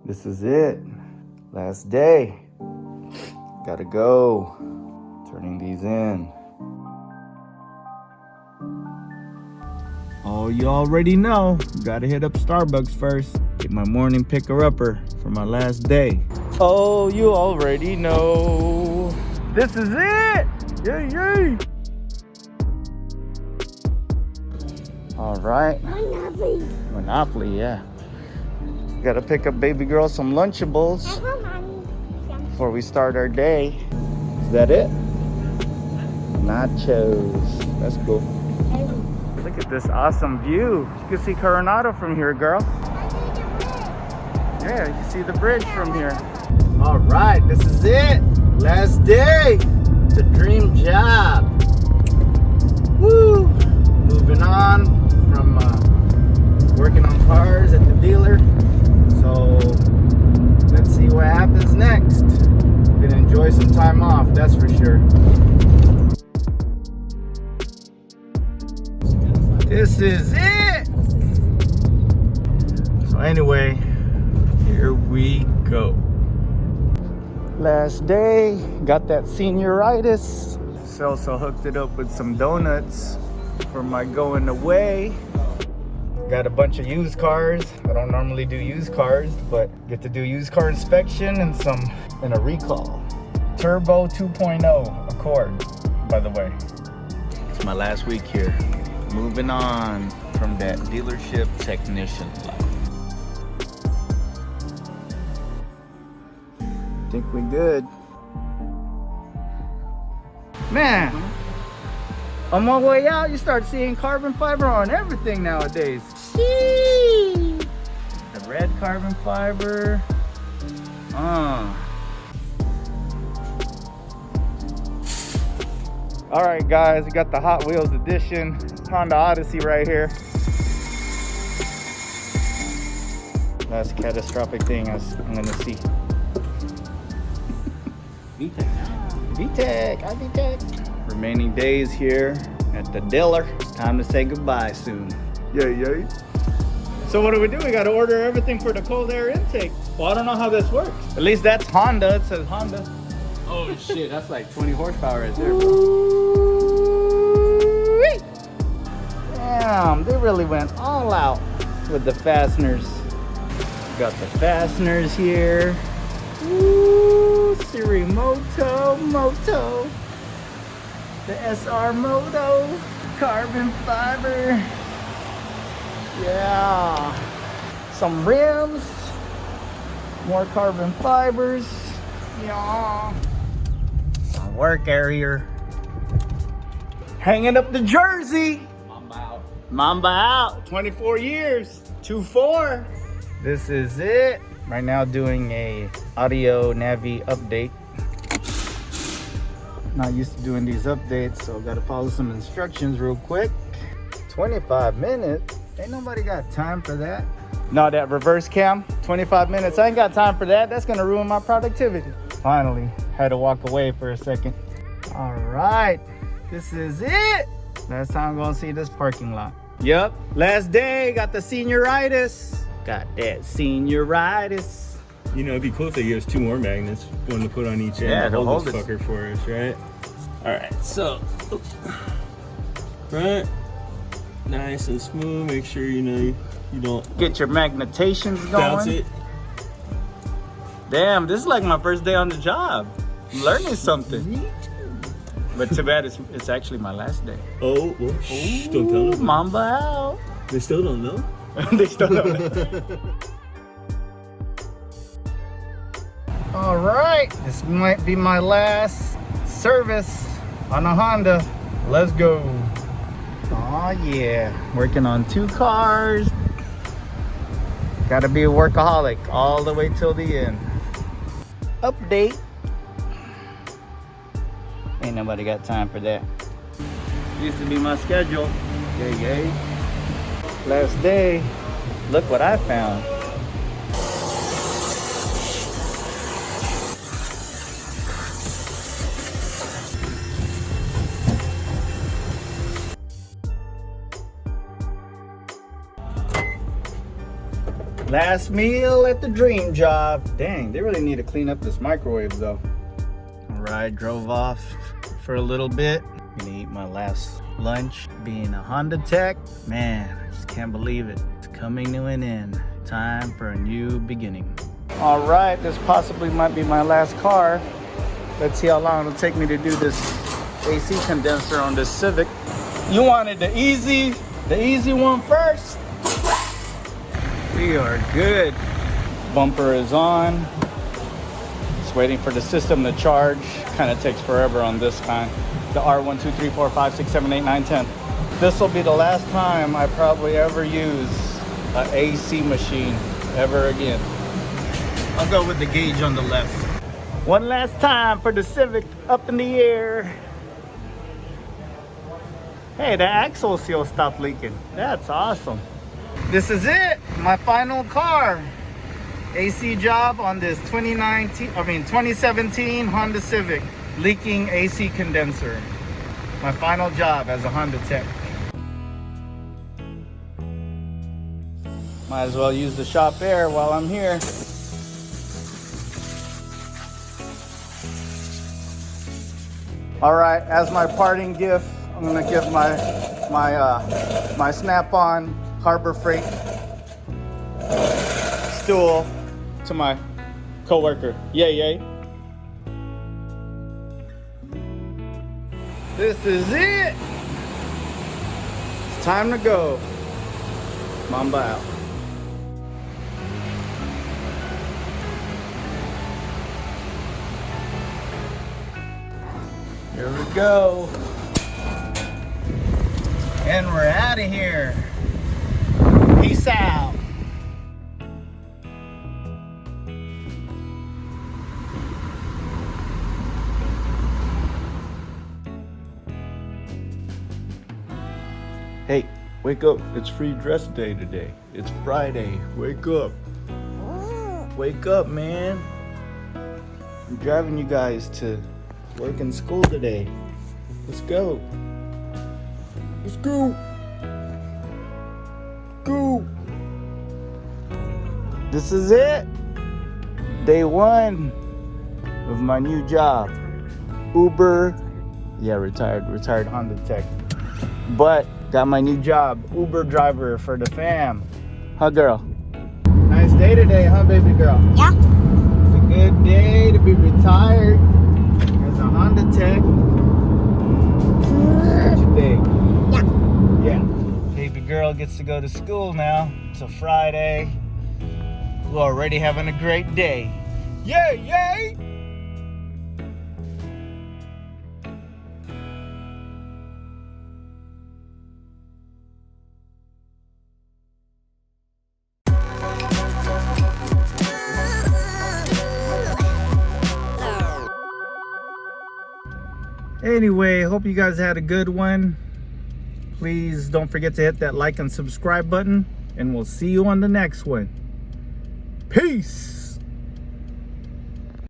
This is it. Last day. Gotta go. Turning these in. Oh, you already know. Gotta hit up Starbucks first. Get my morning picker-upper for my last day. Oh, you already know. This is it! Yay, yay! All right. Monopoly, yeah. Gotta pick up baby girl some Lunchables before we start our day. Is that it? Nachos. That's cool. Look at this awesome view. You can see Coronado from here, girl. Yeah, you can see the bridge from here. All right, this is it. Last day. The dream job. Woo! Moving on from working on cars at the dealer. So let's see what happens next. Gonna enjoy some time off, that's for sure. This is it. So anyway, here we go. Last day, got that senioritis. Celso hooked it up with some donuts for my going away. Got a bunch of used cars. I don't normally do used cars, but get to do used car inspection and a recall. Turbo 2.0 Accord, by the way. It's my last week here. Moving on from that dealership technician life. Think we good. Man, on my way out, you start seeing carbon fiber on everything nowadays. Sheesh. The red carbon fiber. All right, guys, we got the Hot Wheels edition Honda Odyssey right here. Last catastrophic thing I'm gonna see. VTEC, hi VTEC. Remaining days here at the dealer. It's time to say goodbye soon. Yay, yay. So what do? We gotta order everything for the cold air intake. Well, I don't know how this works. At least that's Honda, it says Honda. Oh shit, that's like 20 horsepower right there, bro. Ooh-wee. Damn, they really went all out with the fasteners. Got the fasteners here. Ooh, Siri Moto. The SR Moto. Carbon fiber. Yeah. Some rims. More carbon fibers. Yeah. Some work area. Hanging up the jersey. Mamba out. Mamba out. 24 years. 2-4. This is it. Right now doing a audio Navi update. Not used to doing these updates, so I've got to follow some instructions real quick. 25 minutes? Ain't nobody got time for that. No, that reverse cam, 25 minutes. I ain't got time for that. That's gonna ruin my productivity. Finally, had to walk away for a second. All right, this is it. Last time I'm gonna see this parking lot. Yep, last day, got the senioritis. Got that senioritis. You know, it'd be cool if they gave us 2 more magnets, one to put on each end. Yeah, to hold this fucker for us, right? All right, so front, nice and smooth. Make sure you don't get your magnetations going. bounce it. Damn, this is like my first day on the job. I'm learning something. But too bad it's actually my last day. Oh, well, shh, don't tell them. Mamba out. They still don't know. They still don't. All right, this might be my last service on a Honda. Let's go. Oh yeah, working on 2 cars. Gotta be a workaholic all the way till the end. Update. Ain't nobody got time for that. Used to be my schedule. Yay, yay. Last day, look what I found. Last meal at the dream job. Dang, they really need to clean up this microwave though. All right, drove off for a little bit. Gonna eat my last lunch. Being a Honda tech, man, I just can't believe it. It's coming to an end. Time for a new beginning. All right, this possibly might be my last car. Let's see how long it'll take me to do this AC condenser on this Civic. You wanted the easy one first. We are good. Bumper is on. Just waiting for the system to charge. Kind of takes forever on this kind. The R1, 2, 3, 4, 5, 6, 7, 8, 9, 10. This will be the last time I probably ever use an AC machine ever again. I'll go with the gauge on the left. One last time for the Civic up in the air. Hey, the axle seal stopped leaking. That's awesome. This is it, my final car. AC job on this 2017 Honda Civic. Leaking AC condenser. My final job as a Honda tech. Might as well use the shop air while I'm here. All right, as my parting gift, I'm gonna give my Snap-on Harbor Freight stool to my coworker. Yay, yay. This is it. It's time to go. Mamba out. Here we go. And we're out of here. Peace out. Hey, wake up. It's free dress day today. It's Friday. Wake up. Wake up, man. I'm driving you guys to work and school today. Let's go. Let's go. Go. This is it. Day one of my new job. Uber. Yeah, retired Honda tech. But got my new job. Uber driver for the fam. Huh, girl? Nice day today, huh, baby girl? Yeah. It's a good day to be retired as a Honda tech. What you think? Yeah. Baby girl gets to go to school now. It's a Friday. We're already having a great day. Yay, yay! Anyway, hope you guys had a good one. Please don't forget to hit that like and subscribe button, and we'll see you on the next one. Peace!